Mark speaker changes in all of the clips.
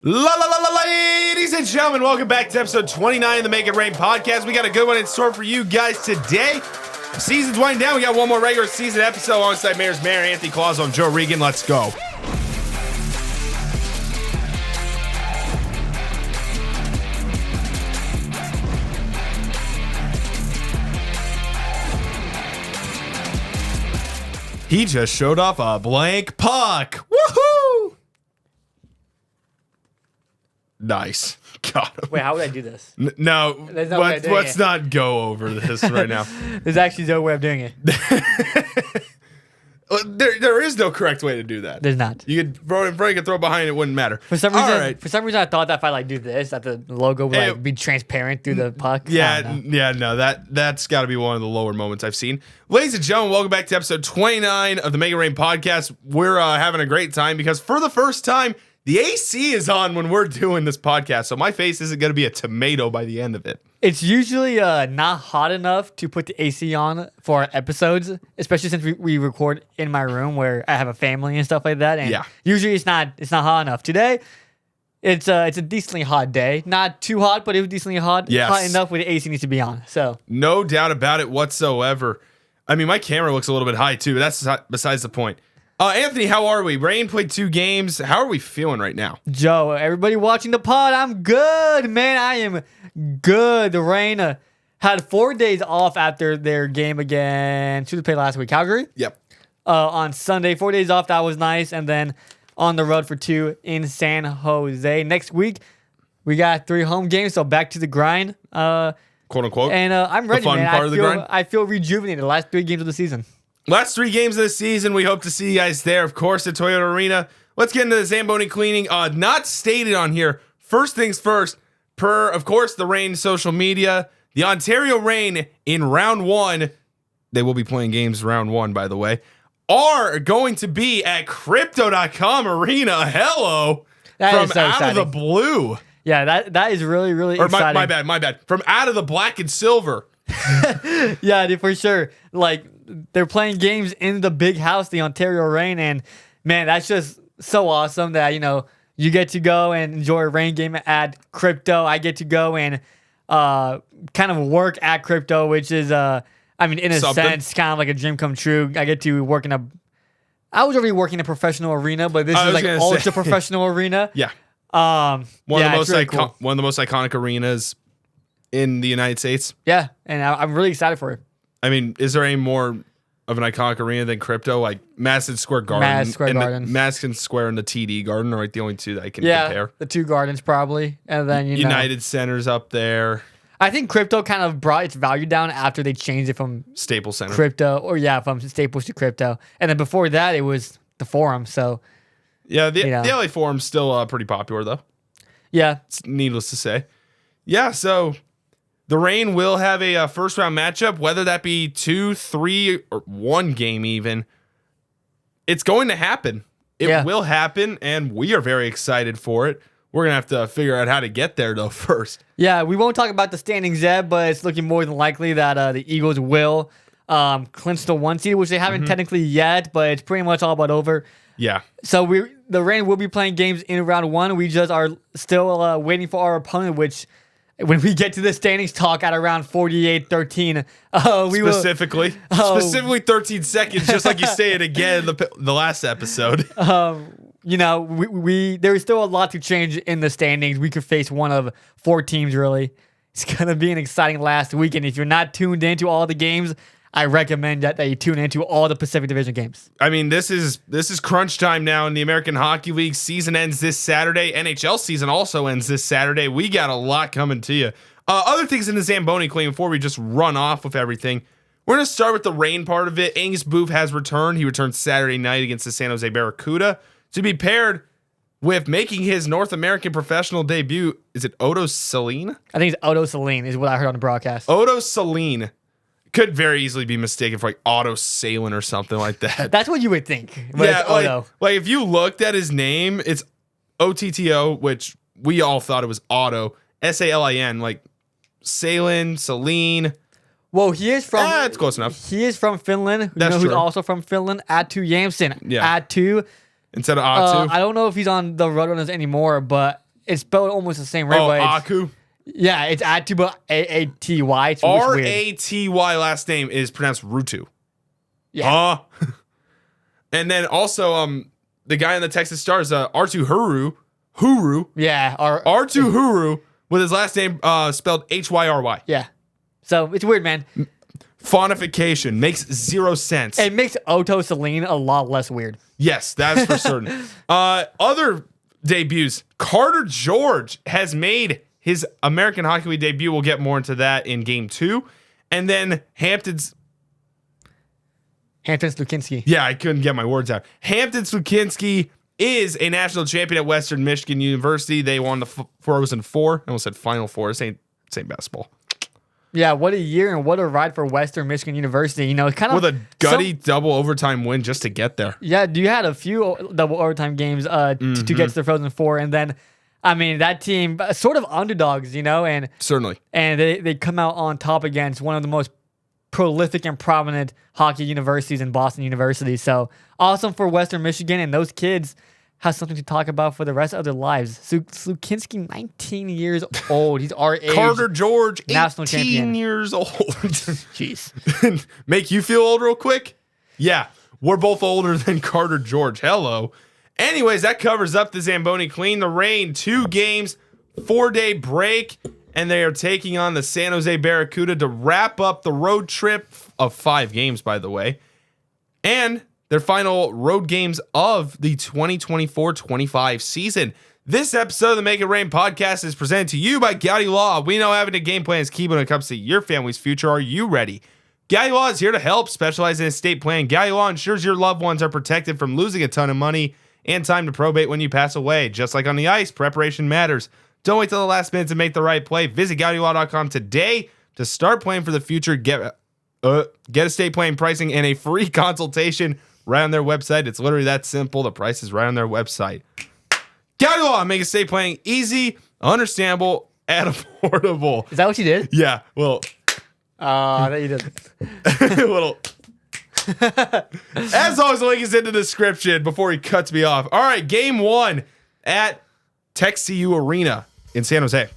Speaker 1: Ladies and gentlemen, welcome back to episode 29 of the Make It Rain podcast. We got a good one in store for you guys today. The season's winding down. We got one more regular season episode alongside Mayor's Mayor, Anthony Collazo, and Joe O'Regan. Let's go. He just showed off a blank puck. Woohoo! Nice. Got him.
Speaker 2: Wait, how would I do this?
Speaker 1: No, let's not go over this right now.
Speaker 2: There's actually no way of doing it.
Speaker 1: There is no correct way to do that.
Speaker 2: There's not.
Speaker 1: You could throw it in front, you could throw it behind, it wouldn't matter.
Speaker 2: For some reason, I thought that if I do this, that the logo would be transparent through the puck.
Speaker 1: No, that's got to be one of the lower moments I've seen. Ladies and gentlemen, welcome back to episode 29 of the Make It Rain podcast. We're having a great time because for the first time, the AC is on when we're doing this podcast, so my face isn't going to be a tomato by the end of it.
Speaker 2: It's usually not hot enough to put the AC on for our episodes, especially since we record in my room where I have a family and stuff like that. And usually it's not hot enough. Today, it's a decently hot day. Not too hot, but it was decently hot.
Speaker 1: Yes.
Speaker 2: Hot enough where the AC needs to be on. So
Speaker 1: no doubt about it whatsoever. I mean, my camera looks a little bit high too, but that's besides the point. Anthony, how are we? Rain played 2 games. How are we feeling right now?
Speaker 2: Joe, everybody watching the pod, I'm good, man. I am good. The Rain had 4 days off after their game against who they played last week? Calgary?
Speaker 1: Yep.
Speaker 2: On Sunday, 4 days off. That was nice. And then on the road for 2 in San Jose. Next week, we got 3 home games, so back to the grind.
Speaker 1: Quote unquote.
Speaker 2: And I'm ready,
Speaker 1: the fun
Speaker 2: man.
Speaker 1: Part of the grind.
Speaker 2: I feel rejuvenated the last 3 games of the season.
Speaker 1: Last 3 games of the season. We hope to see you guys there, of course, at Toyota Arena. Let's get into the Zamboni cleaning. Not stated on here. First things first, per, of course, the Reign social media, the Ontario Reign in round 1, they will be playing games round 1, by the way, are going to be at Crypto.com Arena. Hello.
Speaker 2: That
Speaker 1: from
Speaker 2: is so
Speaker 1: out
Speaker 2: exciting.
Speaker 1: of the blue.
Speaker 2: Yeah, that is really, really exciting.
Speaker 1: My bad. From out of the black and silver.
Speaker 2: Yeah, dude, for sure. Like, they're playing games in the big house, the Ontario Reign, and man, that's just so awesome that, you get to go and enjoy a Reign game at Crypto. I get to go and kind of work at Crypto, which is, in a sense, kind of like a dream come true. I get to work I was already working in a professional arena, but this is like ultra professional arena.
Speaker 1: Yeah.
Speaker 2: One
Speaker 1: of the most iconic arenas in the United States.
Speaker 2: Yeah, and I'm really excited for it.
Speaker 1: I mean, is there any more of an iconic arena than Crypto? Like Madison Square Garden. Madison Square and the TD Garden are like the only 2 that I can compare.
Speaker 2: The 2 gardens probably. And then,
Speaker 1: United Center's up there.
Speaker 2: I think Crypto kind of brought its value down after they changed it from
Speaker 1: Staples Center.
Speaker 2: From Staples to Crypto. And then before that, it was the Forum. So,
Speaker 1: yeah, the LA Forum's still pretty popular, though.
Speaker 2: Yeah.
Speaker 1: It's needless to say. Yeah, so the Reign will have a first round matchup, whether that be 2, 3, or 1 game even. It's going to happen. It will happen, and we are very excited for it. We're going to have to figure out how to get there, though, first.
Speaker 2: Yeah, we won't talk about the standings yet, but it's looking more than likely that the Eagles will clinch the 1 seed, which they haven't technically yet, but it's pretty much all but over.
Speaker 1: Yeah.
Speaker 2: So the Reign will be playing games in round 1. We just are still waiting for our opponent, which when we get to the standings talk at around 48-13,
Speaker 1: specifically 13 seconds, just like you say it again in the last episode.
Speaker 2: There is still a lot to change in the standings. We could face one of 4 teams, really. It's going to be an exciting last week, and if you're not tuned into all the games, I recommend that you tune into all the Pacific Division games.
Speaker 1: I mean, this is crunch time now in the American Hockey League. Season ends this Saturday. NHL season also ends this Saturday. We got a lot coming to you. Other things in the Zamboni claim before we just run off with everything. We're going to start with the Reign part of it. Angus Booth has returned. He returns Saturday night against the San Jose Barracuda to be paired with making his North American professional debut. Is it Odo Saline?
Speaker 2: I think it's Odo Saline is what I heard on the broadcast.
Speaker 1: Odo Saline. Could very easily be mistaken for like Otto Salin or something like that.
Speaker 2: That's what you would think.
Speaker 1: Yeah, like if you looked at his name, it's OTTO, which we all thought it was Otto. Salin, like Salin, Saline.
Speaker 2: Well, he is from.
Speaker 1: It's close enough.
Speaker 2: He is from Finland.
Speaker 1: That's
Speaker 2: who's
Speaker 1: true.
Speaker 2: also from Finland? Attu Jamson.
Speaker 1: Yeah.
Speaker 2: Attu.
Speaker 1: Instead of Attu.
Speaker 2: I don't know if he's on the Roadrunners anymore, but it's spelled almost the same way.
Speaker 1: Oh,
Speaker 2: but
Speaker 1: Aku.
Speaker 2: yeah, it's Atu, but A-A-T-Y. It's weird.
Speaker 1: R-A-T-Y last name is pronounced Rutu.
Speaker 2: Yeah.
Speaker 1: And then also, the guy in the Texas Stars, Artu Huru.
Speaker 2: Yeah.
Speaker 1: Artu Huru with his last name spelled Hyry.
Speaker 2: Yeah. So it's weird, man.
Speaker 1: Phonification makes zero sense.
Speaker 2: It makes Otto Celine a lot less weird.
Speaker 1: Yes, that's for certain. Other debuts. Carter George has made his American Hockey League debut. We'll get more into that in game 2. And then Hampton
Speaker 2: Slukinski.
Speaker 1: Yeah, I couldn't get my words out. Hampton Slukinski is a national champion at Western Michigan University. They won the Frozen Four. I almost said Final Four. Same basketball.
Speaker 2: Yeah, what a year and what a ride for Western Michigan University. You know, it's kind of
Speaker 1: with a gutty double overtime win just to get there.
Speaker 2: Yeah, you had a few double overtime games to get to the Frozen Four, and then, I mean, that team sort of underdogs, you know, and
Speaker 1: certainly,
Speaker 2: and they come out on top against one of the most prolific and prominent hockey universities in Boston University. So awesome for Western Michigan, and those kids have something to talk about for the rest of their lives. Slukinski, 19 years old. He's our age.
Speaker 1: Carter George,
Speaker 2: national
Speaker 1: 18
Speaker 2: champion.
Speaker 1: years old.
Speaker 2: Jeez.
Speaker 1: Make you feel old real quick? Yeah, we're both older than Carter George. Hello. Anyways, that covers up the Zamboni Clean. The Reign, 2 games, 4-day break, and they are taking on the San Jose Barracuda to wrap up the road trip of 5 games, by the way. And their final road games of the 2024-25 season. This episode of the Make It Rain podcast is presented to you by Gowdy Law. We know having a game plan is key when it comes to your family's future. Are you ready? Gowdy Law is here to help, specializing in estate planning. Gowdy Law ensures your loved ones are protected from losing a ton of money and time to probate when you pass away. Just like on the ice, preparation matters. Don't wait till the last minute to make the right play. Visit GowdyLaw.com today to start planning for the future. Get estate planning pricing and a free consultation right on their website. It's literally that simple. The price is right on their website. Gowdy Law, make estate planning easy, understandable, and affordable.
Speaker 2: Is that what you did?
Speaker 1: Yeah, well.
Speaker 2: That you did.
Speaker 1: A little. As always, the link is in the description before he cuts me off. All right, game 1 at TechCU Arena in San Jose.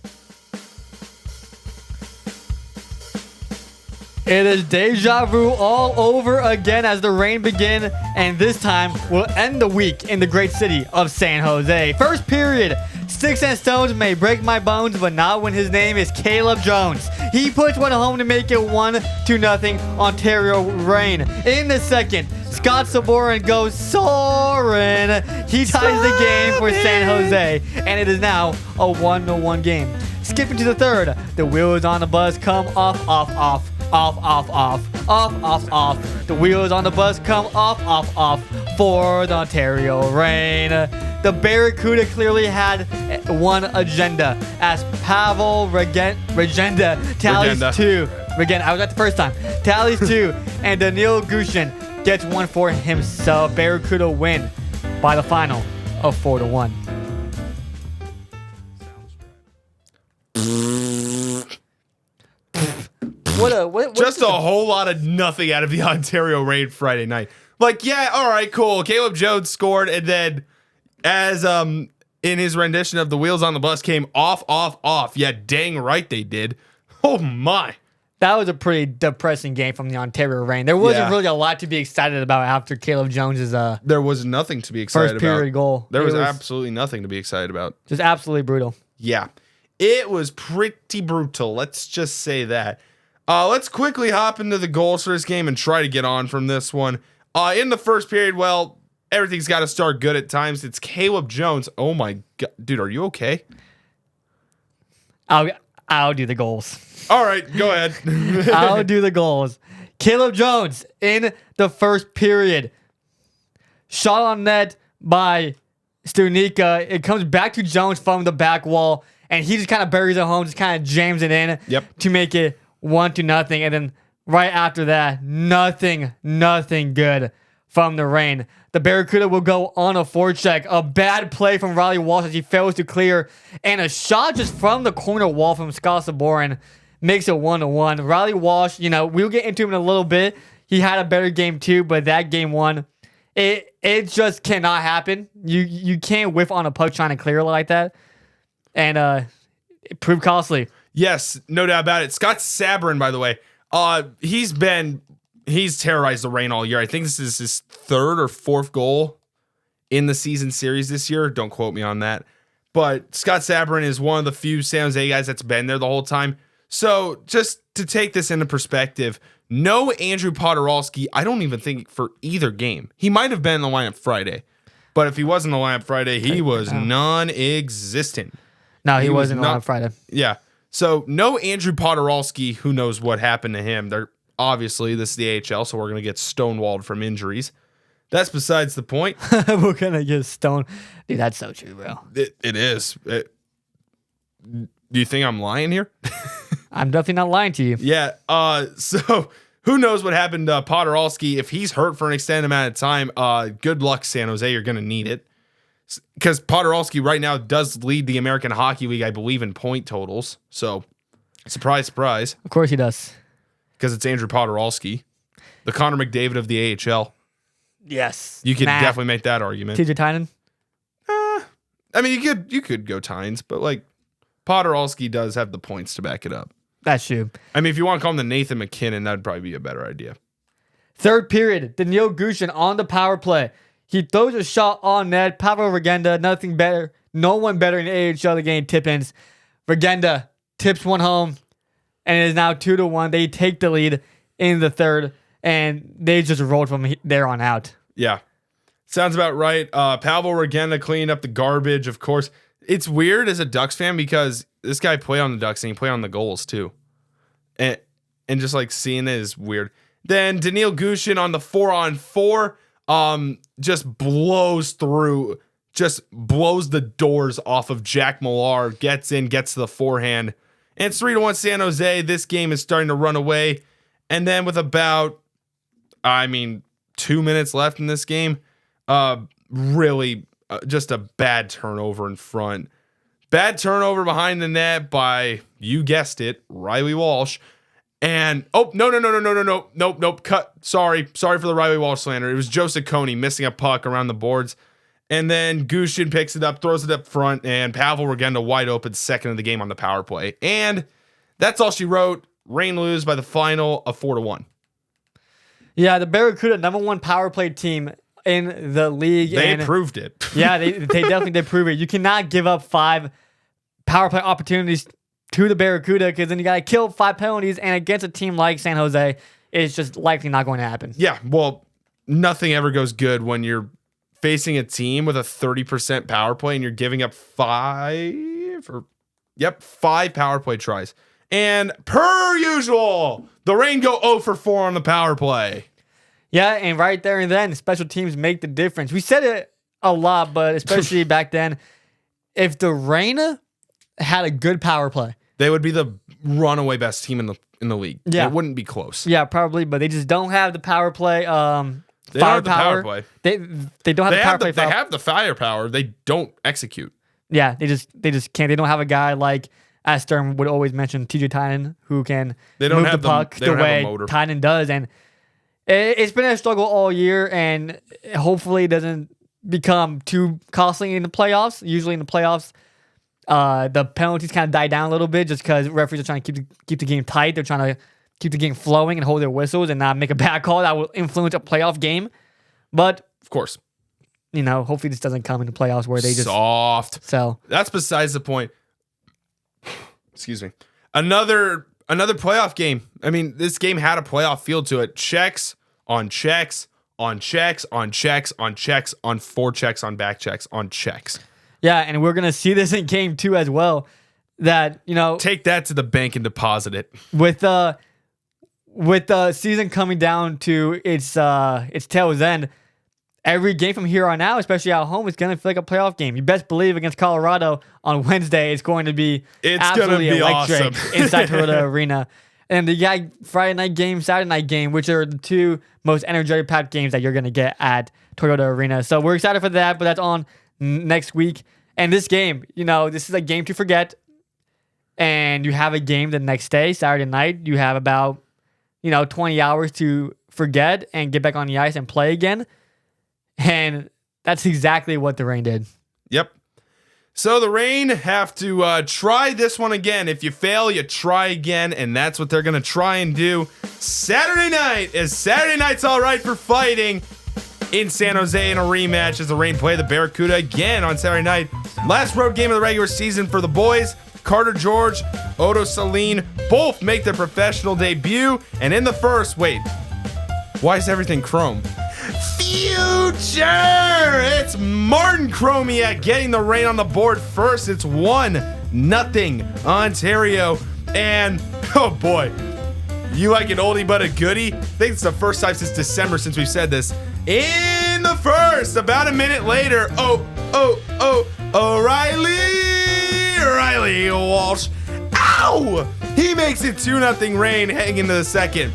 Speaker 2: It is deja vu all over again as the Reign begin, and this time we'll end the week in the great city of San Jose. First period, sticks and stones may break my bones, but not when his name is Caleb Jones. He puts one home to make it 1-0 Ontario Reign. In the second, Scott Saborin goes soaring. He ties the game for San Jose, and it is now a 1-1 game. Skipping to the third, the wheels on the bus come off. The wheels on the bus come off for the Ontario Reign. The Barracuda clearly had one agenda as Pavel Regenda tallies 2. Regenda, I was at the first time. Tallies 2, and Daniil Gushin gets one for himself. Barracuda win by the final of 4-1. What
Speaker 1: Just a whole lot of nothing out of the Ontario Reign Friday night. Like, yeah, all right, cool. Caleb Jones scored, and then as in his rendition of the wheels on the bus came off. Yeah, dang right they did. Oh my.
Speaker 2: That was a pretty depressing game from the Ontario Reign. There wasn't really a lot to be excited about after Caleb Jones's
Speaker 1: there was nothing to be excited about.
Speaker 2: First period goal.
Speaker 1: There was absolutely nothing to be excited about.
Speaker 2: Just absolutely brutal.
Speaker 1: Yeah. It was pretty brutal. Let's just say that. Let's quickly hop into the goals for this game and try to get on from this one. In the first period, well, everything's got to start good at times. It's Caleb Jones. Oh my God. Dude, are you okay?
Speaker 2: I'll do the goals.
Speaker 1: All right, go ahead.
Speaker 2: I'll do the goals. Caleb Jones in the first period. Shot on net by Stunica. It comes back to Jones from the back wall, and he just kind of buries it home, just kind of jams it in to make it 1-0. And then right after that, nothing good from the Reign. The Barracuda will go on a forecheck. A bad play from Riley Walsh as he fails to clear. And a shot just from the corner wall from Scott Saborin makes it 1-1. Riley Walsh, we'll get into him in a little bit. He had a better game too, but that game 1, it just cannot happen. You can't whiff on a puck trying to clear like that. and it proved costly.
Speaker 1: Yes, no doubt about it. Scott Sabrin, by the way, he's terrorized the Reign all year. I think this is his third or fourth goal in the season series this year. Don't quote me on that. But Scott Sabrin is one of the few San Jose guys that's been there the whole time. So just to take this into perspective, no Andrew Podorowski, I don't even think for either game. He might have been in the lineup Friday. But if he was in the lineup Friday, he was non-existent.
Speaker 2: No, he wasn't on Friday.
Speaker 1: Yeah. So no Andrew Podorowski, who knows what happened to him. They're obviously, this is the AHL, so we're going to get stonewalled from injuries. That's besides the point.
Speaker 2: We're going to get stoned. Dude, that's so true, bro.
Speaker 1: It is. Do you think I'm lying here?
Speaker 2: I'm definitely not lying to you.
Speaker 1: Yeah. So who knows what happened to Podorowski. If he's hurt for an extended amount of time, good luck, San Jose. You're going to need it. Because Podorowski right now does lead the American Hockey League, I believe, in point totals. So, surprise, surprise.
Speaker 2: Of course he does.
Speaker 1: Because it's Andrew Podorowski, the Connor McDavid of the AHL.
Speaker 2: Yes.
Speaker 1: You could definitely make that argument.
Speaker 2: TJ Tynan?
Speaker 1: I mean, you could go Tynes, but like Podorowski does have the points to back it up.
Speaker 2: That's true.
Speaker 1: I mean, if you want to call him the Nathan McKinnon, that'd probably be a better idea.
Speaker 2: Third period, Daniil Gushchin on the power play. He throws a shot on net. Pavel Regenda, nothing better. No one better in the AHL to gain tip-ins. Regenda tips one home, and it is now 2-1. They take the lead in the third, and they just rolled from there on out.
Speaker 1: Yeah. Sounds about right. Pavel Regenda cleaning up the garbage, of course. It's weird as a Ducks fan because this guy played on the Ducks and he played on the goals too. And just like seeing it is weird. Then Daniil Gushchin on the 4-on-4 just blows the doors off of Jack Millar, gets in, gets to the forehand. And it's 3-1 San Jose. This game is starting to run away. And then with about, 2 minutes left in this game, really just a bad turnover in front. Bad turnover behind the net by, you guessed it, Riley Walsh. And, nope, cut. Sorry for the Riley Walsh slander. It was Joe Ciccone missing a puck around the boards. And then Gushchin picks it up, throws it up front, and Pavel Regenda wide open, second of the game on the power play. And that's all she wrote. Reign lose by the final of 4-1.
Speaker 2: Yeah, the Barracuda, number one power play team in the league.
Speaker 1: They proved it.
Speaker 2: Yeah, they definitely did prove it. You cannot give up 5 power play opportunities to the Barracuda because then you got to kill 5 penalties, and against a team like San Jose, it's just likely not going to happen.
Speaker 1: Yeah, well, nothing ever goes good when you're facing a team with a 30% power play and you're giving up 5 power play tries. And per usual, the Reign go 0 for 4 on the power play.
Speaker 2: Yeah, and right there and then, special teams make the difference. We said it a lot, but especially back then, if the Reign had a good power play,
Speaker 1: they would be the runaway best team in the league.
Speaker 2: Yeah.
Speaker 1: It wouldn't be close.
Speaker 2: Yeah, probably, but they just don't have the power play.
Speaker 1: They don't have the power play.
Speaker 2: They don't have the power play.
Speaker 1: They have the firepower. They don't execute.
Speaker 2: Yeah, they just can't. They don't have a guy like, as Stern would always mention, TJ Tynan, who can move the puck the way Tynan does. And it's been a struggle all year, and hopefully it doesn't become too costly in the playoffs. Usually in the playoffs, the penalties kind of die down a little bit just because referees are trying to keep the game tight. They're trying to keep the game flowing and hold their whistles and not make a bad call that will influence a playoff game. But
Speaker 1: of course,
Speaker 2: hopefully this doesn't come into playoffs where they just
Speaker 1: soft.
Speaker 2: So
Speaker 1: that's besides the point. Excuse me. Another playoff game. I mean, this game had a playoff feel to it. Checks on checks on checks on checks on checks on 4 checks on back checks on checks.
Speaker 2: Yeah, and we're gonna see this in game 2 as well. That
Speaker 1: take that to the bank and deposit it.
Speaker 2: With the season coming down to its tail's end, every game from here on out, especially at home, is going to feel like a playoff game. You best believe against Colorado on Wednesday, it's going to be absolutely electric
Speaker 1: awesome.
Speaker 2: inside Toyota Arena. And the Friday night game, Saturday night game, which are the 2 most energetic packed games that you're going to get at Toyota Arena. So we're excited for that, but that's on next week. And this game, this is a game to forget. And you have a game the next day, Saturday night. You have about 20 hours to forget and get back on the ice and play again. And that's exactly what the Reign did.
Speaker 1: Yep. So the Reign have to try this one again. If you fail, you try again, and that's what they're going to try and do Saturday night. As Saturday night's all right for fighting in San Jose in a rematch as the Reign play the Barracuda again on Saturday night. Last road game of the regular season for the boys. Carter George, Odo Saline both make their professional debut, and in the first, wait, why is everything chrome? Future! It's Martin Chromiak getting the Reign on the board first. It's 1-0 Ontario. And, oh boy, you like an oldie but a goodie? I think it's the first time since December since we've said this. In the first, about a minute later, Riley Walsh. Ow! He makes it 2-0 Reign heading into the second.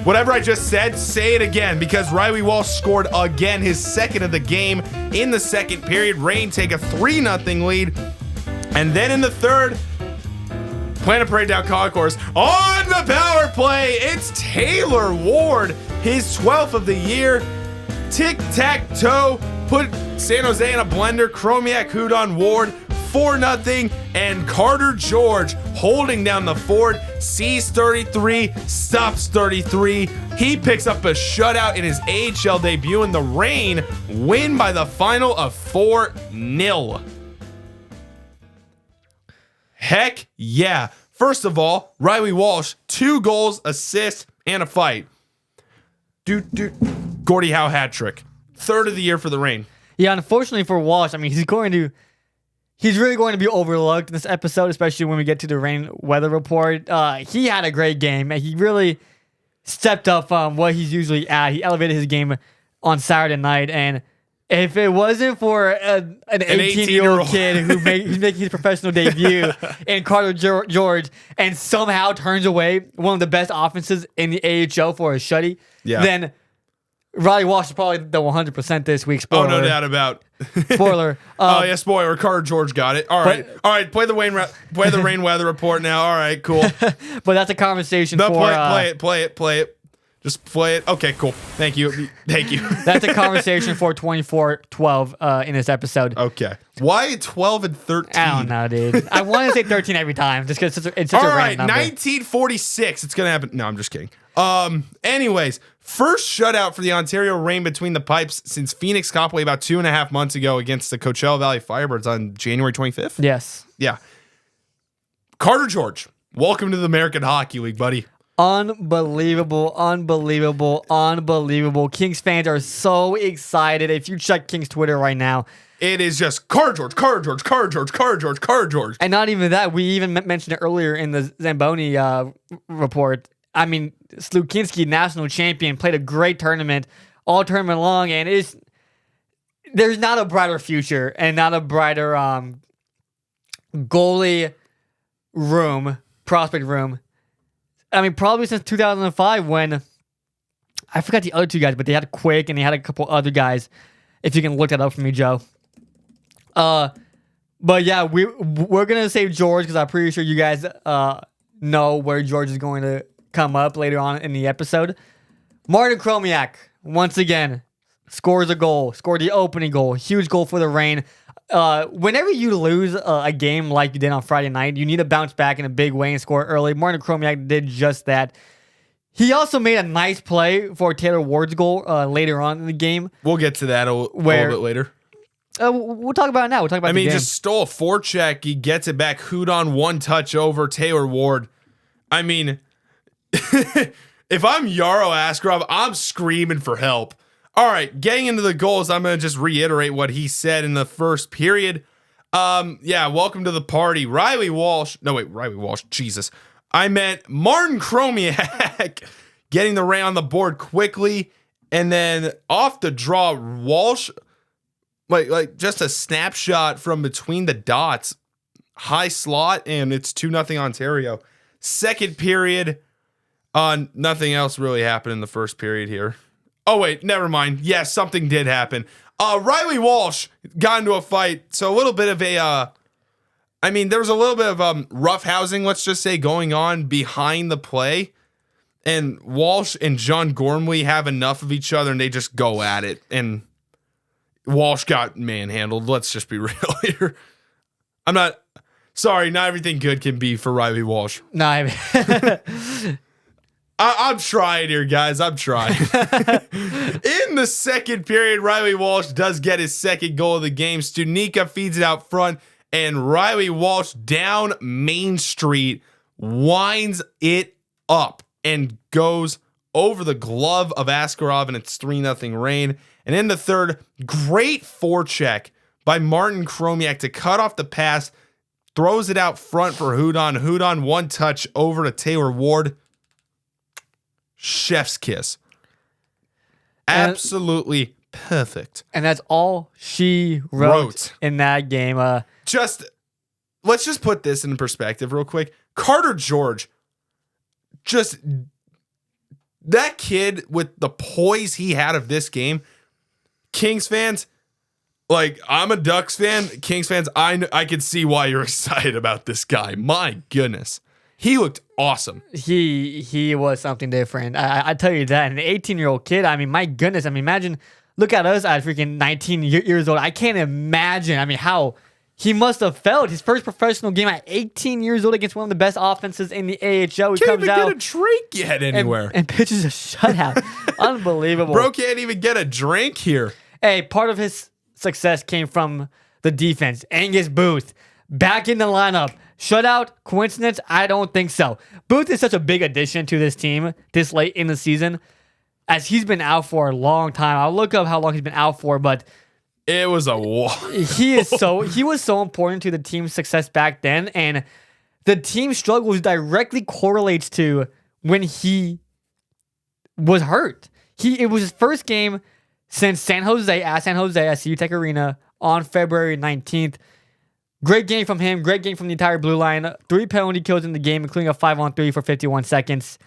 Speaker 1: Whatever I just said, say it again, because Riley Walsh scored again, his second of the game in the second period. Reign take a 3-0 lead. And then in the third, Planet Parade down concourse. On the power play, it's Taylor Ward, his 12th of the year. Tic-tac-toe, put San Jose in a blender. Chromiak hoot on Ward, 4-0, and Carter George holding down the fort. Sees 33, stops 33. He picks up a shutout in his AHL debut, and the Reign win by the final of 4-0. Heck yeah. First of all, Riley Walsh, 2 goals, assists, and a fight. Gordie Howe hat trick. 3rd of the year for the Reign. Yeah,
Speaker 2: unfortunately for Walsh, I mean, he's really going to be overlooked in this episode, especially when we get to the Reign weather report. He had a great game. He really stepped up from what he's usually at. He elevated his game on Saturday night, and if it wasn't for an 18-year-old kid who's making his professional debut in Carter George and somehow turns away one of the best offenses in the AHL for a shutty, then Riley Walsh is probably the 100% this week. Spoiler.
Speaker 1: Oh, no doubt about.
Speaker 2: Spoiler.
Speaker 1: Spoiler. Carter George got it. All right. Play the Reign weather report now. All right, cool.
Speaker 2: But that's a conversation for.
Speaker 1: Play it. Just play it. Okay, cool. Thank you.
Speaker 2: That's a conversation for 24-12 in this episode.
Speaker 1: Okay. Why 12 and 13?
Speaker 2: I don't know, dude. I want to say 13 every time just because it's such a random number.
Speaker 1: 1946. It's going to happen. No, I'm just kidding. Anyways, first shutout for the Ontario Reign between the pipes since Phoenix Copley about 2.5 months ago against the Coachella Valley Firebirds on January 25th.
Speaker 2: Yes.
Speaker 1: Yeah. Carter George, welcome to the American Hockey League, buddy.
Speaker 2: Unbelievable. Kings fans are so excited. If you check Kings Twitter right now,
Speaker 1: it is just Carter George.
Speaker 2: And not even that. We even mentioned it earlier in the Zamboni report. I mean, Slukinski, national champion, played a great tournament all tournament long, and there's not a brighter future and not a brighter goalie prospect room. I mean, probably since 2005 when I forgot the other 2 guys, but they had Quick and they had a couple other guys. If you can look that up for me, Joe. But yeah, we're gonna save George because I'm pretty sure you guys know where George is going to come up later on in the episode. Martin Chromiak once again scores a goal, scored the opening goal, huge goal for the Reign. Whenever you lose a game like you did on Friday night, you need to bounce back in a big way and score early. Martin Chromiak did just that. He also made a nice play for Taylor Ward's goal later on in the game.
Speaker 1: We'll get to that a little bit later.
Speaker 2: We'll talk about it now. We'll talk about the game.
Speaker 1: Just stole a forecheck. He gets it back. Hoot on one touch over Taylor Ward. I mean, if I'm Yarrow Askarov, I'm screaming for help. All right, getting into the goals, I'm going to just reiterate what he said in the first period. Welcome to the party. Riley Walsh. Jesus. I meant Martin Chromiak getting the Reign on the board quickly. And then off the draw, Walsh, like just a snapshot from between the dots. High slot, and it's 2-0 Ontario. Second period, nothing else really happened in the first period here. Oh, wait, never mind. Yes, something did happen. Riley Walsh got into a fight. So a little bit of there was a little bit of roughhousing, let's just say, going on behind the play. And Walsh and John Gormley have enough of each other, and they just go at it. And Walsh got manhandled. Let's just be real here. I'm not. Sorry, not everything good can be for Riley Walsh.
Speaker 2: No,
Speaker 1: I'm trying here, guys. I'm trying. In the second period, Riley Walsh does get his second goal of the game. Stunica feeds it out front, and Riley Walsh down Main Street winds it up and goes over the glove of Askarov, and it's 3-0 Reign. And in the third, great forecheck by Martin Chromiak to cut off the pass, throws it out front for Hudon. Hudon one touch over to Taylor Ward. Chef's kiss. Absolutely perfect.
Speaker 2: And that's all she wrote in that game.
Speaker 1: Let's just put this in perspective real quick. Carter George, just that kid with the poise he had of this game. Kings fans, like, I'm a Ducks fan. Kings fans, I can see why you're excited about this guy. My goodness. He looked awesome.
Speaker 2: He was something different. I tell you that. An 18-year-old kid, I mean, my goodness. I mean, imagine, look at us at freaking 19 years old. I can't imagine, I mean, how he must have felt his first professional game at 18 years old against one of the best offenses in the AHL. He
Speaker 1: can't
Speaker 2: comes
Speaker 1: even
Speaker 2: out
Speaker 1: get a drink yet anywhere.
Speaker 2: And pitches a shutout. Unbelievable.
Speaker 1: Bro can't even get a drink here.
Speaker 2: Hey, part of his success came from the defense. Angus Booth, back in the lineup. Shutout, coincidence? I don't think so. Booth is such a big addition to this team this late in the season, as he's been out for a long time. I'll look up how long he's been out for, but
Speaker 1: it was a
Speaker 2: he was so important to the team's success back then, and the team's struggles directly correlates to when he was hurt. It was his first game since San Jose at CU Tech Arena on February 19th. Great game from him. Great game from the entire blue line. 3 penalty kills in the game, including a 5-on-3 for 51 seconds.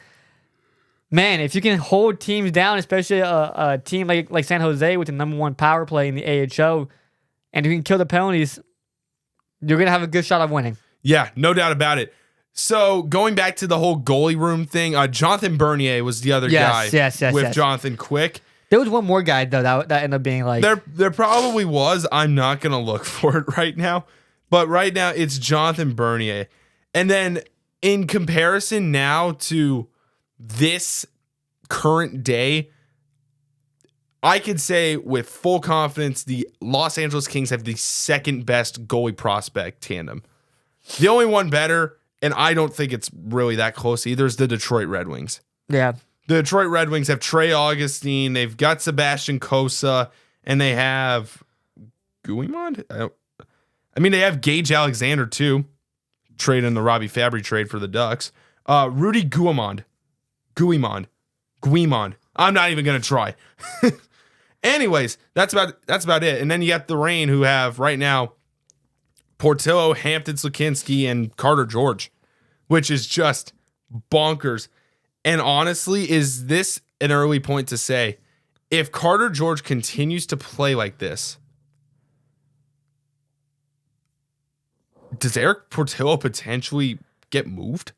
Speaker 2: Man, if you can hold teams down, especially a team like San Jose with the #1 power play in the AHL, and you can kill the penalties, you're going to have a good shot of winning.
Speaker 1: Yeah, no doubt about it. So going back to the whole goalie room thing, Jonathan Bernier was the other guy with Jonathan Quick.
Speaker 2: There was one more guy, though, that ended up being like...
Speaker 1: There probably was. I'm not going to look for it right now. But right now, it's Jonathan Bernier. And then in comparison now to this current day, I could say with full confidence the Los Angeles Kings have the second best goalie prospect tandem. The only one better, and I don't think it's really that close either, is the Detroit Red Wings.
Speaker 2: Yeah.
Speaker 1: The Detroit Red Wings have Trey Augustine, they've got Sebastian Cossa, and they have Guimond? I mean, they have Gage Alexander, too. Trade in the Robbie Fabry trade for the Ducks. Rudy Guimond. I'm not even going to try. Anyways, that's about it. And then you got the Reign, who have right now Portillo, Hampton Slukinski, and Carter George, which is just bonkers. And honestly, is this an early point to say, if Carter George continues to play like this, does Eric Portillo potentially get moved?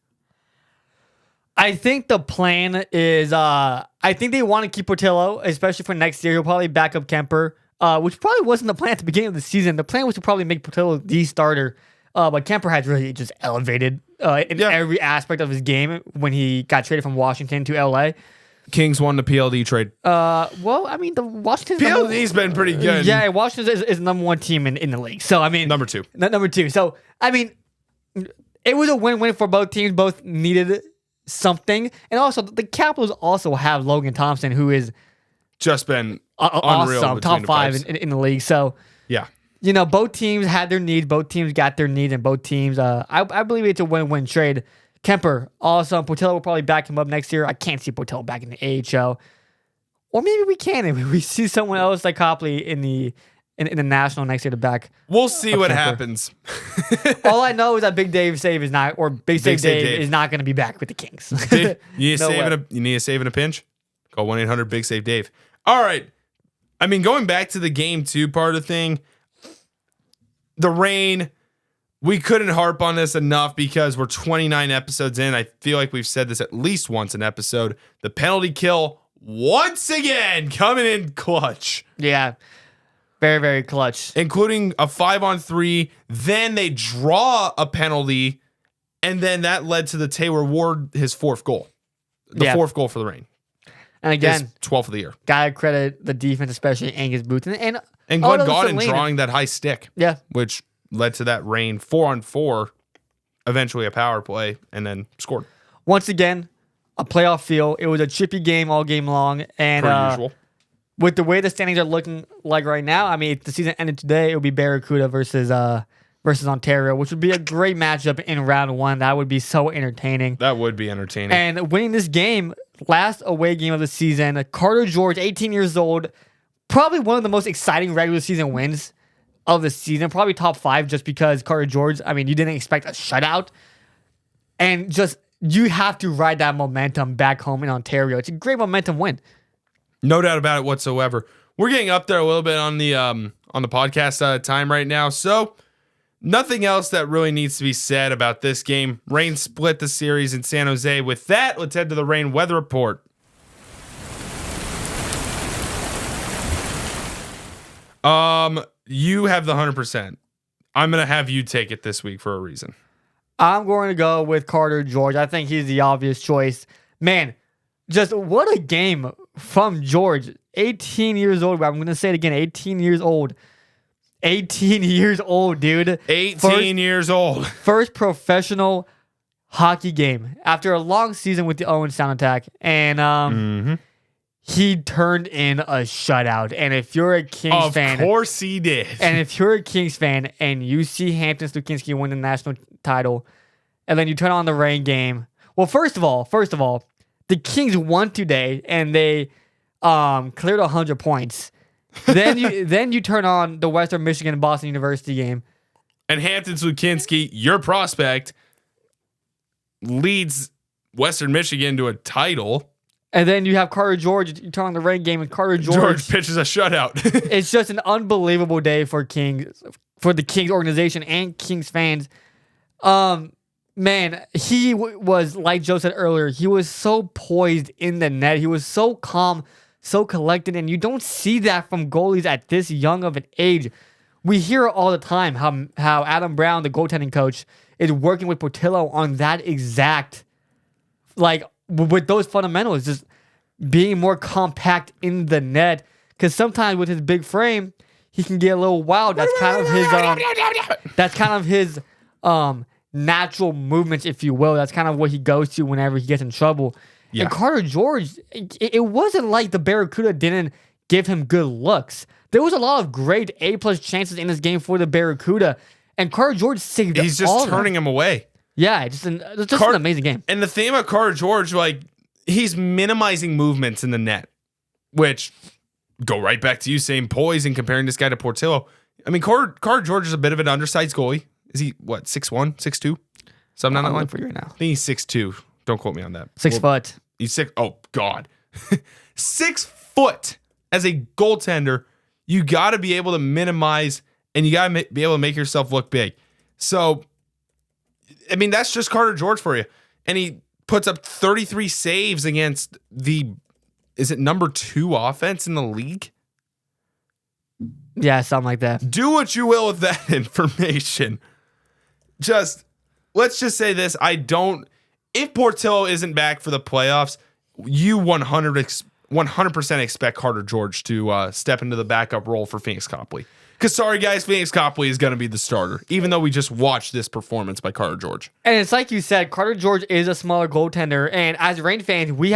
Speaker 2: I think the plan is, I think they want to keep Portillo, especially for next year. He'll probably back up Kemper, which probably wasn't the plan at the beginning of the season. The plan was to probably make Portillo the starter, but Kemper has really just elevated in every aspect of his game when he got traded from Washington to LA.
Speaker 1: Kings won the PLD trade.
Speaker 2: Well, I mean, the Washington
Speaker 1: PLD's been pretty good.
Speaker 2: Yeah, Washington is the #1 team in the league. So I mean,
Speaker 1: number two.
Speaker 2: So I mean, it was a win-win for both teams. Both needed something, and also the Capitals also have Logan Thompson, who is
Speaker 1: just been unreal,
Speaker 2: awesome, top 5 in the league. So
Speaker 1: yeah,
Speaker 2: you know, both teams had their needs. Both teams got their needs, and both teams. I believe it's a win-win trade. Kemper, awesome. Portillo will probably back him up next year. I can't see Portillo back in the AHL. Or maybe we can. If we see someone else like Copley in the National next year to back.
Speaker 1: We'll see what
Speaker 2: Kemper.
Speaker 1: happens.
Speaker 2: All I know is that Big Save is not going to be back with the Kings.
Speaker 1: You need a save in a pinch? Call 1-800-BIG-SAVE-DAVE. All right. I mean, going back to the game 2 part of the thing, the Reign, we couldn't harp on this enough because we're 29 episodes in. I feel like we've said this at least once an episode. The penalty kill once again coming in clutch.
Speaker 2: Yeah. Very, very clutch.
Speaker 1: including a 5-on-3. Then they draw a penalty, and then that led to the Taylor Ward, his fourth goal. The fourth goal for the Reign.
Speaker 2: And again,
Speaker 1: 12th of the year.
Speaker 2: Gotta credit the defense, especially Angus Booth. And
Speaker 1: Glenn Gaudin drawing that high stick.
Speaker 2: Yeah.
Speaker 1: Which led to that Reign 4-on-4, eventually a power play, and then scored.
Speaker 2: Once again, a playoff feel. It was a chippy game all game long. And
Speaker 1: Per usual.
Speaker 2: With the way the standings are looking like right now, I mean, if the season ended today, it would be Barracuda versus Ontario, which would be a great matchup in round 1. That would be so entertaining.
Speaker 1: That would be entertaining.
Speaker 2: And winning this game, last away game of the season, Carter George, 18 years old, probably one of the most exciting regular season wins of the season, probably top 5, just because Carter George, I mean, you didn't expect a shutout. And just, you have to ride that momentum back home in Ontario. It's a great momentum win.
Speaker 1: No doubt about it whatsoever. We're getting up there a little bit on the podcast time right now, so nothing else that really needs to be said about this game. Reign split the series in San Jose. With that, let's head to the Reign weather report. You have the 100%. I'm gonna have you take it this week for a reason.
Speaker 2: I'm going to go with Carter George. I think he's the obvious choice. Man, just what a game from George. 18 years old. I'm going to say it again. 18 years old. 18 years old, dude.
Speaker 1: 18 years old.
Speaker 2: First professional hockey game after a long season with the Owen Sound Attack. And he turned in a shutout. And if you're a Kings fan.
Speaker 1: Of course he did.
Speaker 2: And if you're a Kings fan and you see Hampton Stukinski win the national title, and then you turn on the Reign game. Well, first of all, the Kings won today, and they cleared 100 points. Then you turn on the Western Michigan Boston University game,
Speaker 1: and Hampton Slukinski, your prospect, leads Western Michigan to a title.
Speaker 2: And then you have Carter George. You turn on the Reign game, and Carter George
Speaker 1: pitches a shutout.
Speaker 2: It's just an unbelievable day for the Kings organization and Kings fans. Man, he was, like Joe said earlier, he was so poised in the net. He was so calm, so collected, and you don't see that from goalies at this young of an age. We hear all the time how Adam Brown, the goaltending coach, is working with Portillo on that exact, like, with those fundamentals, just being more compact in the net. Because sometimes with his big frame, he can get a little wild. That's kind of his natural movements, if you will. That's kind of what he goes to whenever he gets in trouble. Yeah. And Carter George, it wasn't like the Barracuda didn't give him good looks. There was a lot of great A+ chances in this game for the Barracuda, and Carter George saved all.
Speaker 1: He's just turning him away.
Speaker 2: Yeah, it's an amazing game.
Speaker 1: And the thing about Carter George, like, he's minimizing movements in the net, which go right back to you saying poise and comparing this guy to Portillo. I mean, Carter George is a bit of an undersized goalie. Is he, 6'1", 6'2"? Something on that line?
Speaker 2: For you right now.
Speaker 1: I think he's 6'2". Don't quote me on that.
Speaker 2: 6 foot.
Speaker 1: He's 6. Oh, God. 6 foot as a goaltender. You got to be able to minimize, and you got to be able to make yourself look big. So, I mean, that's just Carter George for you. And he puts up 33 saves against is it number 2 offense in the league?
Speaker 2: Yeah, something like that.
Speaker 1: Do what you will with that information. Let's just say this. If Portillo isn't back for the playoffs, you 100% expect Carter George to step into the backup role for Phoenix Copley. Because, sorry, guys, Phoenix Copley is going to be the starter, even though we just watched this performance by Carter George.
Speaker 2: And it's like you said, Carter George is a smaller goaltender. And as Reign fans, we've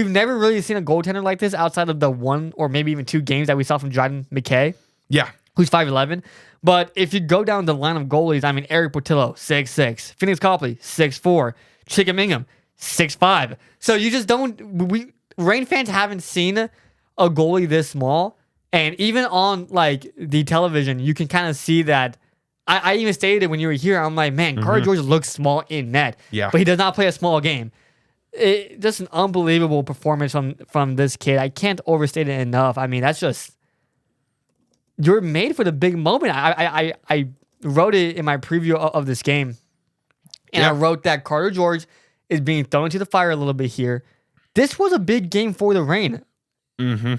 Speaker 2: never really seen a goaltender like this outside of the 1 or maybe even 2 games that we saw from Jordan McKay.
Speaker 1: Yeah.
Speaker 2: Who's 5'11". But if you go down the line of goalies, I mean, Eric Portillo, 6'6". Phoenix Copley, 6'4". Chicken Mingham, 6'5". So you just Reign fans haven't seen a goalie this small. And even on, like, the television, you can kind of see that. I even stated it when you were here. I'm like, man, Carter George looks small in net.
Speaker 1: Yeah.
Speaker 2: But he does not play a small game. Just an unbelievable performance from this kid. I can't overstate it enough. I mean, that's just... You're made for the big moment. I wrote it in my preview of this game. And I wrote that Carter George is being thrown into the fire a little bit here. This was a big game for the Reign.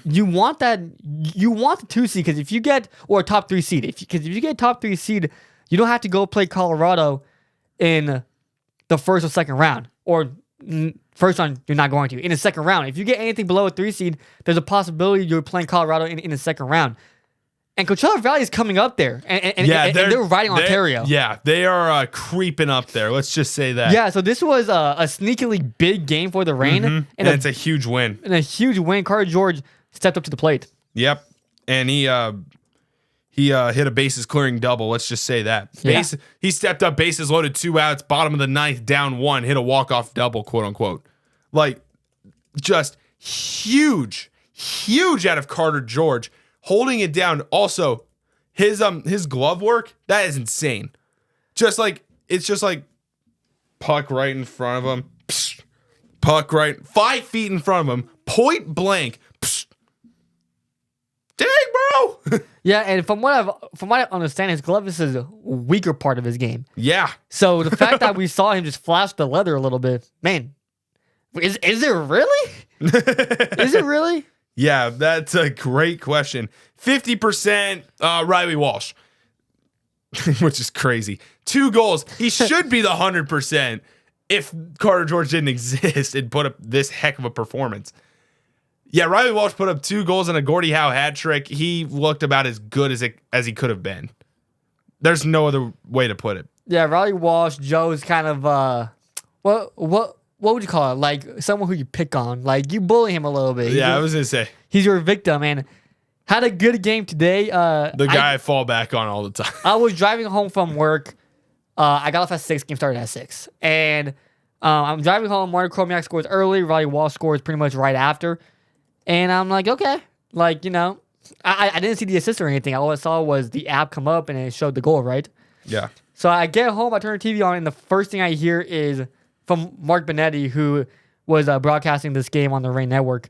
Speaker 2: You want that. You want the 2 seed because if you get or a top 3 seed, if you get top 3 seed, you don't have to go play Colorado in the first or second round, or first round you're not going to. In the second round, if you get anything below a 3 seed, there's a possibility you're playing Colorado in the second round. And Coachella Valley is coming up there, and they're riding Ontario.
Speaker 1: Yeah, they are creeping up there. Let's just say that.
Speaker 2: Yeah, so this was a sneakily big game for the Reign,
Speaker 1: and it's a huge win.
Speaker 2: And a huge win. Carter George stepped up to the plate.
Speaker 1: Yep, and he hit a bases clearing double. Let's just say that. He stepped up, bases loaded, 2 outs, bottom of the 9th, down 1, hit a walk-off double, quote unquote. Like, just huge out of Carter George. Holding it down. Also, his glove work, that is insane. It's just like puck right in front of him. Psh, puck right 5 feet in front of him. Point blank. Psh. Dang, bro.
Speaker 2: Yeah, and from what I understand, his glove is a weaker part of his game.
Speaker 1: Yeah.
Speaker 2: So the fact that we saw him just flash the leather a little bit, man, is it really? Is it really?
Speaker 1: Yeah, that's a great question. 50% Riley Walsh, which is crazy. 2 goals. He should be the 100% if Carter George didn't exist and put up this heck of a performance. Yeah, Riley Walsh put up 2 goals and a Gordie Howe hat trick. He looked about as good as he could have been. There's no other way to put it.
Speaker 2: Yeah, Riley Walsh, Joe's kind of what would you call it? Like someone who you pick on. Like you bully him a little bit.
Speaker 1: I was gonna say
Speaker 2: he's your victim, and had a good game today.
Speaker 1: The guy I fall back on all the time.
Speaker 2: I was driving home from work. I got off at 6. Game started at 6, and I'm driving home. Martin Chromiak scores early. Riley Walsh scores pretty much right after, and I'm like, okay, like I didn't see the assist or anything. All I saw was the app come up and it showed the goal, right?
Speaker 1: Yeah.
Speaker 2: So I get home, I turn the TV on, and the first thing I hear is from Mark Benetti, who was broadcasting this game on the Reign Network.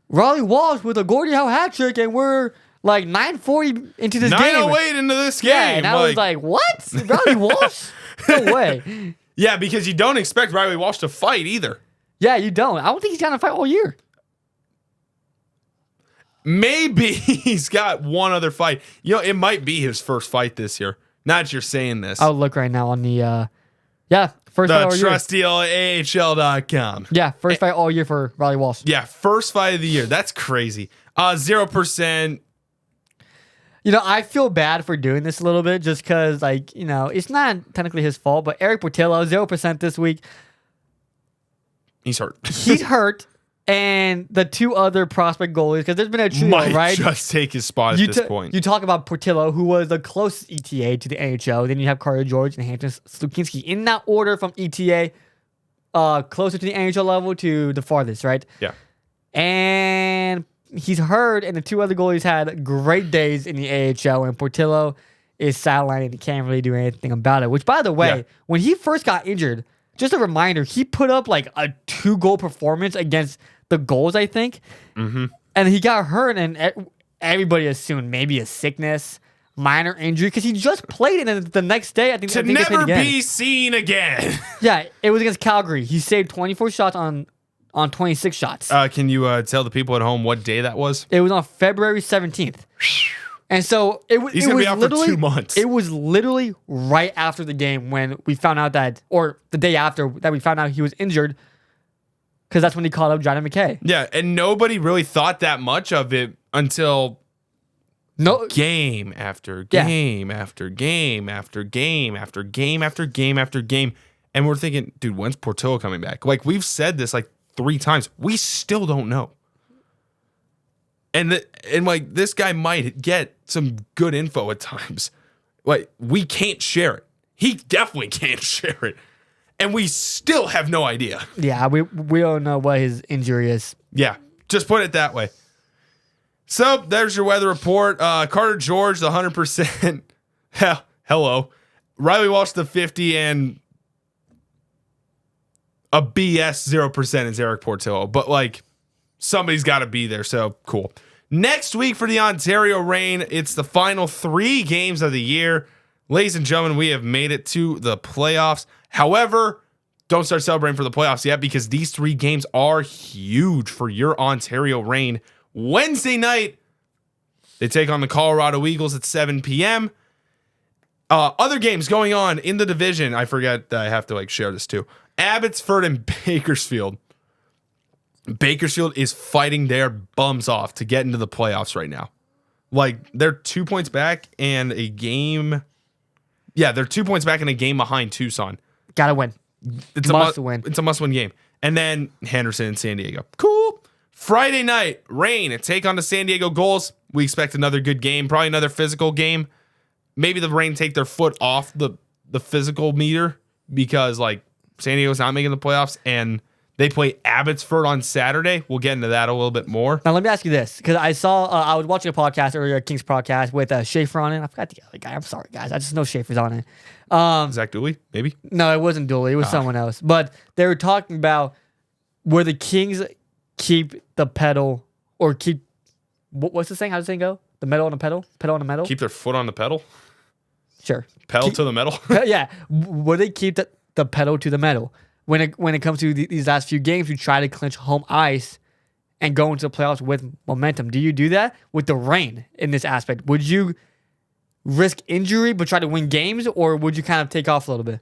Speaker 2: Riley Walsh with a Gordie Howe hat trick, and we're like 9:40 into this game.
Speaker 1: 9:08 into this game.
Speaker 2: Yeah, and I was like, what? Riley Walsh? No way.
Speaker 1: Yeah, because you don't expect Riley Walsh to fight either.
Speaker 2: Yeah, you don't. I don't think he's going to fight all year.
Speaker 1: Maybe he's got one other fight. It might be his first fight this year. Not that you're saying this.
Speaker 2: I'll look right now on the first fight all year.
Speaker 1: TheTrustDealAHL.com.
Speaker 2: Yeah, first fight all year for Riley Walsh.
Speaker 1: Yeah, first fight of the year. That's crazy. 0%.
Speaker 2: I feel bad for doing this a little bit just because, it's not technically his fault, but Eric Portillo, 0% this week.
Speaker 1: He's hurt.
Speaker 2: He's hurt. And the 2 other prospect goalies, because there's been a trio,
Speaker 1: might
Speaker 2: right?
Speaker 1: just take his spot at this point.
Speaker 2: You talk about Portillo, who was the closest ETA to the NHL. Then you have Carter George and Hampton Slukinski in that order from ETA, closer to the NHL level to the farthest, right?
Speaker 1: Yeah.
Speaker 2: And he's hurt, and the 2 other goalies had great days in the AHL, and Portillo is sidelining and he can't really do anything about it. Which, by the way, when he first got injured, just a reminder, he put up like a 2-goal performance against the Goals, I think.
Speaker 1: Mm-hmm.
Speaker 2: And he got hurt, and everybody assumed maybe a sickness, minor injury, because he just played, and the next day, I think
Speaker 1: to never be seen again.
Speaker 2: Yeah, it was against Calgary. He saved 24 shots on 26 shots.
Speaker 1: Can you tell the people at home what day that was?
Speaker 2: It was on February 17th. And so
Speaker 1: he's going to be out for 2 months.
Speaker 2: It was literally right after the game when we found out that, or the day after that we found out he was injured, because that's when he called up Johnny McKay.
Speaker 1: Yeah, and nobody really thought that much of it until game after game after game after game after game after game after game. And we're thinking, dude, when's Portillo coming back? Like, we've said this like 3 times. We still don't know. And this guy might get some good info at times. Like, we can't share it. He definitely can't share it. And we still have no idea.
Speaker 2: Yeah, we don't know what his injury is.
Speaker 1: Yeah, just put it that way. So, there's your weather report. Carter George, the 100%. Hello. Riley Walsh, the 50, and a BS 0% is Eric Portillo. But, somebody's got to be there, so cool. Next week for the Ontario Reign, it's the final 3 games of the year. Ladies and gentlemen, we have made it to the playoffs. However, don't start celebrating for the playoffs yet, because these 3 games are huge for your Ontario Reign. Wednesday night, they take on the Colorado Eagles at 7 p.m. Other games going on in the division. I forget that I have to share this too. Abbotsford and Bakersfield. Bakersfield is fighting their bums off to get into the playoffs right now. They're 2 points back and a game. Yeah, they're 2 points back and a game behind Tucson.
Speaker 2: Gotta win.
Speaker 1: It's
Speaker 2: Must win.
Speaker 1: It's a must-win game. And then Henderson and San Diego. Cool. Friday night, Reign take on the San Diego Gulls. We expect another good game, probably another physical game. Maybe the Reign take their foot off the physical meter because San Diego's not making the playoffs and they play Abbotsford on Saturday. We'll get into that a little bit more.
Speaker 2: Now, let me ask you this, because I saw, I was watching a podcast earlier, a Kings podcast with Schaefer on it. I forgot the other guy. I'm sorry, guys. I just know Schaefer's on it.
Speaker 1: Zach Dooley, maybe?
Speaker 2: No, it wasn't Dooley. It was someone else. But they were talking about where the Kings keep the pedal or keep, what's the saying? How does the saying go? The metal on the pedal? Pedal on the metal?
Speaker 1: Keep their foot on the pedal?
Speaker 2: Sure.
Speaker 1: Pedal to the metal?
Speaker 2: Yeah. Where they keep the pedal to the metal. When it comes to these last few games, you try to clinch home ice and go into the playoffs with momentum. Do you do that with the Reign in this aspect? Would you risk injury but try to win games, or would you kind of take off a little bit?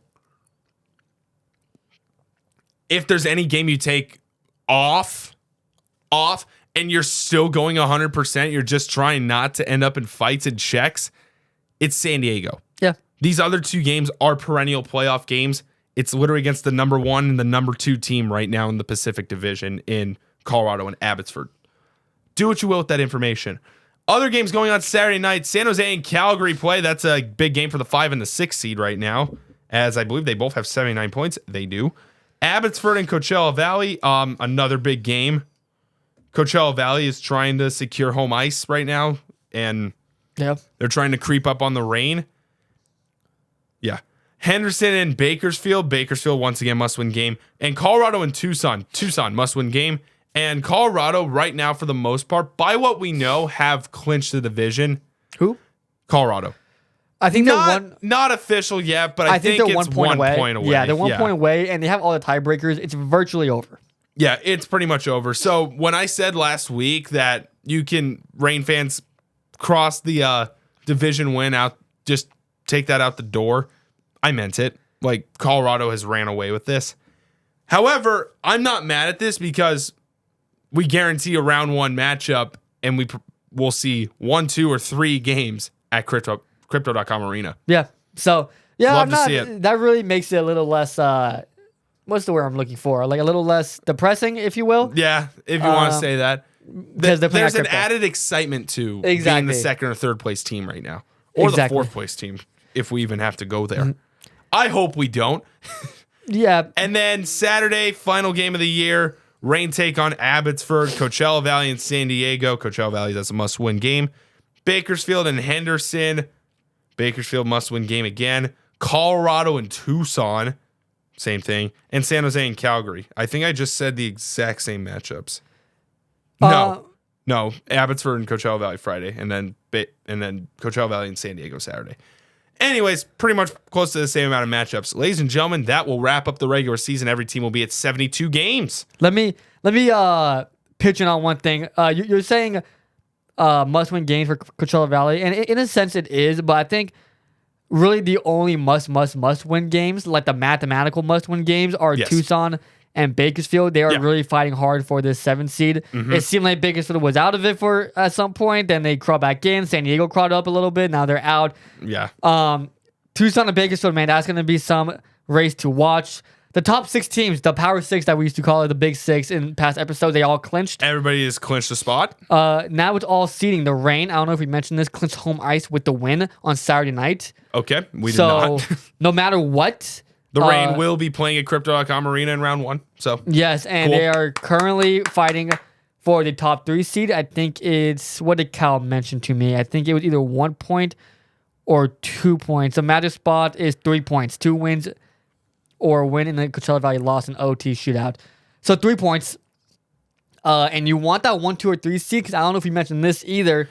Speaker 1: If there's any game you take off, and you're still going 100%, you're just trying not to end up in fights and checks, it's San Diego.
Speaker 2: Yeah.
Speaker 1: These other two games are perennial playoff games. It's literally against the number 1 and the number 2 team right now in the Pacific Division in Colorado and Abbotsford. Do what you will with that information. Other games going on Saturday night, San Jose and Calgary play. That's a big game for the 5 and the 6 seed right now, as I believe they both have 79 points. They do. Abbotsford and Coachella Valley, another big game. Coachella Valley is trying to secure home ice right now, and they're trying to creep up on the Reign. Yeah. Henderson and Bakersfield. Bakersfield, once again, must-win game. And Colorado and Tucson. Tucson, must-win game. And Colorado, right now, for the most part, by what we know, have clinched the division.
Speaker 2: Who?
Speaker 1: Colorado.
Speaker 2: I think they're
Speaker 1: not official yet, but I think
Speaker 2: they're
Speaker 1: it's
Speaker 2: 1 point away. Yeah, they're 1 point away, and they have all the tiebreakers. It's virtually over.
Speaker 1: Yeah, it's pretty much over. So when I said last week that you can, Reign fans, cross the division win out, just take that out the door, I meant it. Colorado has ran away with this. However, I'm not mad at this because we guarantee a round 1 matchup, and we'll see 1, 2, or 3 games at Crypto.com Arena.
Speaker 2: Yeah. So, yeah,
Speaker 1: Love to see it.
Speaker 2: That really makes it a little less, what's the word I'm looking for? A little less depressing, if you will.
Speaker 1: Yeah, if you want to say that.
Speaker 2: There's
Speaker 1: an added excitement to being the 2nd or 3rd place team right now. Or the 4th place team, if we even have to go there. Mm-hmm. I hope we don't.
Speaker 2: Yeah.
Speaker 1: And then Saturday, final game of the year, Reign take on Abbotsford, Coachella Valley, and San Diego. Coachella Valley, that's a must-win game. Bakersfield and Henderson. Bakersfield, must-win game again. Colorado and Tucson, same thing. And San Jose and Calgary. I think I just said the exact same matchups. No. Abbotsford and Coachella Valley Friday, and then Coachella Valley and San Diego Saturday. Anyways, pretty much close to the same amount of matchups. Ladies and gentlemen, that will wrap up the regular season. Every team will be at 72 games.
Speaker 2: Let me pitch in on one thing. You're saying must-win games for Coachella Valley, and in a sense it is, but I think really the only must-win games, like the mathematical must-win games, are Tucson and Bakersfield. They are really fighting hard for this 7th seed. Mm-hmm. It seemed like Bakersfield was out of it at some point. Then they crawled back in. San Diego crawled up a little bit. Now they're out.
Speaker 1: Yeah.
Speaker 2: Tucson and Bakersfield, man, that's going to be some race to watch. The top 6 teams, the Power 6 that we used to call it, the Big 6 in past episodes, they all clinched.
Speaker 1: Everybody has clinched a spot.
Speaker 2: Now it's all seeding. The Reign, I don't know if we mentioned this, clinched home ice with the win on Saturday night.
Speaker 1: Okay, we did not.
Speaker 2: No matter what,
Speaker 1: the Reign will be playing at Crypto.com Arena in round 1. So
Speaker 2: yes, and they are currently fighting for the top 3 seed. I think it's, what did Cal mention to me? I think it was either 1 point or 2 points. The magic spot is 3 points, 2 wins or a win in the Coachella Valley loss in OT shootout. So 3 points. And you want that 1, 2, or 3 seed, because I don't know if you mentioned this either.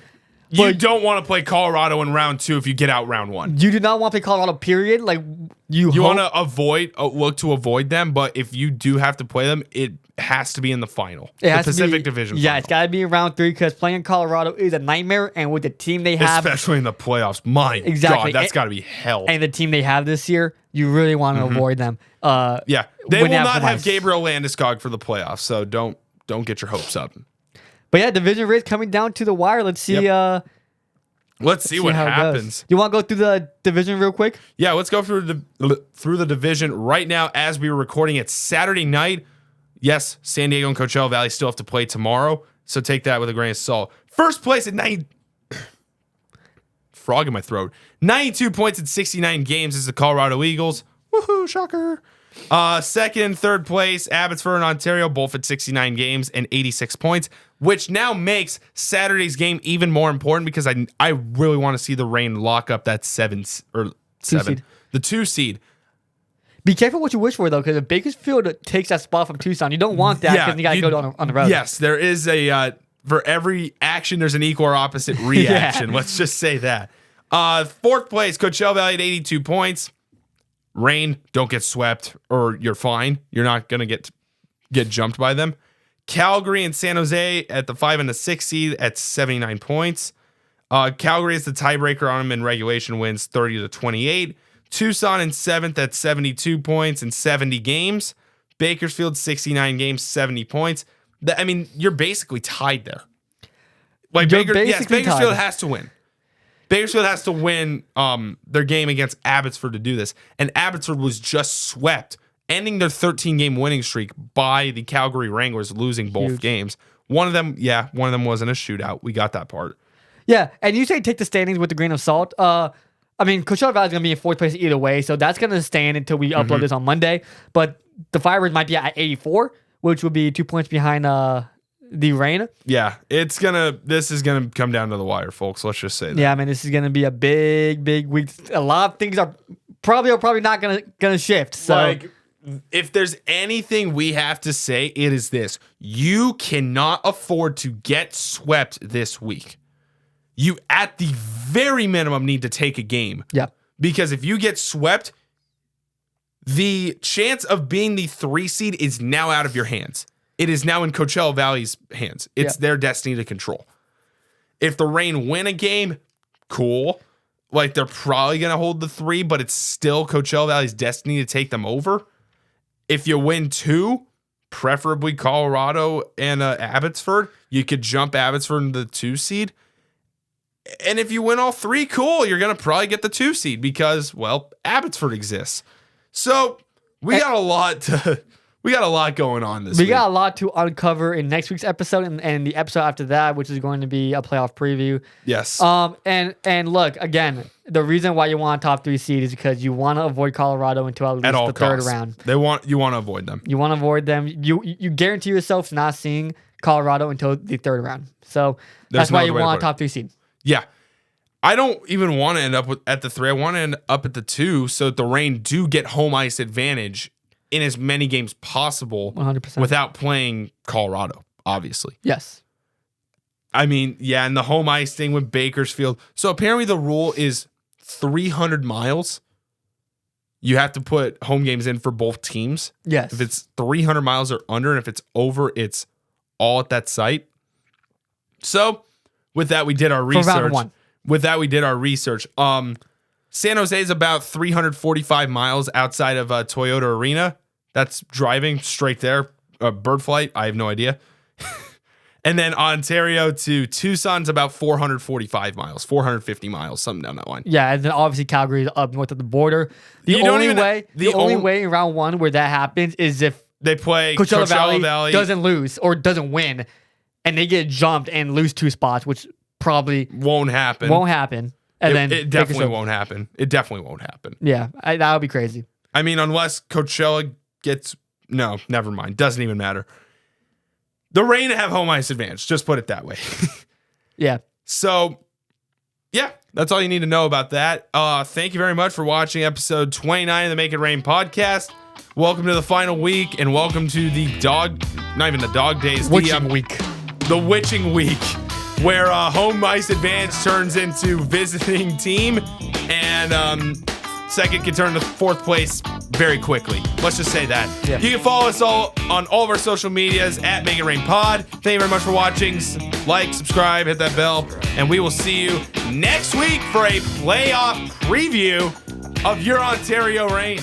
Speaker 1: You don't want to play Colorado in round 2 if you get out round 1.
Speaker 2: You do not want to play Colorado, period. Like, you
Speaker 1: want to look to avoid them, but if you do have to play them, it has to be in the final. The Pacific Division
Speaker 2: Yeah,
Speaker 1: final.
Speaker 2: it's got to be in round 3 because playing Colorado is a nightmare. And with the team they have.
Speaker 1: Especially in the playoffs. My God, that's got to be hell.
Speaker 2: And the team they have this year, you really want to avoid them.
Speaker 1: Yeah. They will not have Gabriel Landeskog for the playoffs, so don't get your hopes up.
Speaker 2: But yeah, division race coming down to the wire. Let's see.
Speaker 1: Let's see what happens.
Speaker 2: You want to go through the division real quick?
Speaker 1: Yeah, let's go through the division right now as we were recording it Saturday night. Yes, San Diego and Coachella Valley still have to play tomorrow, so take that with a grain of salt. First place at frog in my throat. 92 points in 69 games is the Colorado Eagles. Woohoo, shocker. Second and third place, Abbotsford and Ontario, both at 69 games and 86 points, which now makes Saturday's game even more important because I really want to see the Reign lock up that 7
Speaker 2: seed.
Speaker 1: The 2 seed.
Speaker 2: Be careful what you wish for, though, because if Bakersfield takes that spot from Tucson, you don't want that because you got to go on the road.
Speaker 1: Yes, there is for every action, there's an equal or opposite reaction. Let's just say that. Fourth place, Coachella Valley at 82 points. Reign, don't get swept or you're fine. You're not going to get jumped by them. Calgary and San Jose at the 5 and the 6 seed at 79 points. Calgary is the tiebreaker on them in regulation, wins 30-28. Tucson in 7th at 72 points in 70 games. Bakersfield 69 games, 70 points. You're basically tied there. Bakersfield has to win. Bakersfield has to win their game against Abbotsford to do this. And Abbotsford was just swept, ending their 13-game winning streak by the Calgary Wranglers, losing both games. One of them wasn't a shootout. We got that part.
Speaker 2: Yeah, and you say take the standings with a grain of salt. Coachella Valley is going to be in 4th place either way, so that's going to stand until we upload this on Monday. But the Firebirds might be at 84, which would be 2 points behind the Reign.
Speaker 1: Yeah, this is gonna come down to the wire, folks. Let's just say that.
Speaker 2: Yeah, this is gonna be a big week. A lot of things are probably not gonna shift. So
Speaker 1: if there's anything we have to say, it is this: you cannot afford to get swept this week. You, at the very minimum, need to take a game.
Speaker 2: Yeah,
Speaker 1: because if you get swept, the chance of being the 3 seed is now out of your hands. It is now in Coachella Valley's hands. It's their destiny to control. If the Reign win a game, cool. They're probably going to hold the 3, but it's still Coachella Valley's destiny to take them over. If you win 2, preferably Colorado and Abbotsford, you could jump Abbotsford into the 2 seed. And if you win all 3, cool. You're going to probably get the 2 seed because, Abbotsford exists. So we got a lot going on this week.
Speaker 2: We got a lot to uncover in next week's episode and the episode after that, which is going to be a playoff preview.
Speaker 1: Yes.
Speaker 2: And look, again, the reason why you want a top 3 seed is because you want to avoid Colorado until at least the third round.
Speaker 1: You want to avoid them.
Speaker 2: You want to avoid them. You guarantee yourself not seeing Colorado until the third round. So that's why you want a top 3 seed.
Speaker 1: Yeah. I don't even want to end up at the 3. I want to end up at the 2 so that the Reign do get home ice advantage in as many games possible
Speaker 2: 100%.
Speaker 1: Without playing Colorado, obviously.
Speaker 2: Yes.
Speaker 1: And the home ice thing with Bakersfield. So apparently the rule is 300 miles. You have to put home games in for both teams.
Speaker 2: Yes.
Speaker 1: If it's 300 miles or under, and if it's over, it's all at that site. So with that, we did our research.
Speaker 2: For round 1.
Speaker 1: With that, we did our research. San Jose is about 345 miles outside of Toyota Arena. That's driving straight there. Bird flight, I have no idea. And then Ontario to Tucson's about 445 miles, 450 miles, something down that line.
Speaker 2: Yeah, and then obviously Calgary is up north of the border. The only way in round 1 where that happens is if
Speaker 1: they play
Speaker 2: Coachella Valley doesn't lose or doesn't win, and they get jumped and lose 2 spots, which probably
Speaker 1: won't happen.
Speaker 2: And then
Speaker 1: it definitely won't happen. It definitely won't happen.
Speaker 2: Yeah, that would be crazy.
Speaker 1: Unless Coachella gets... No, never mind. Doesn't even matter. The Reign have home ice advantage. Just put it that way.
Speaker 2: Yeah.
Speaker 1: So, yeah, that's all you need to know about that. Thank you very much for watching episode 29 of the Make It Rain podcast. Welcome to the final week, and welcome to the not even the dog days.
Speaker 2: Witching week.
Speaker 1: The witching week. where home ice advantage turns into visiting team, and second can turn to fourth place very quickly. Let's just say that.
Speaker 2: Yeah.
Speaker 1: You can follow us all on all of our social medias at Make It Rain Pod. Thank you very much for watching. Like, subscribe, hit that bell, and we will see you next week for a playoff preview of your Ontario Reign.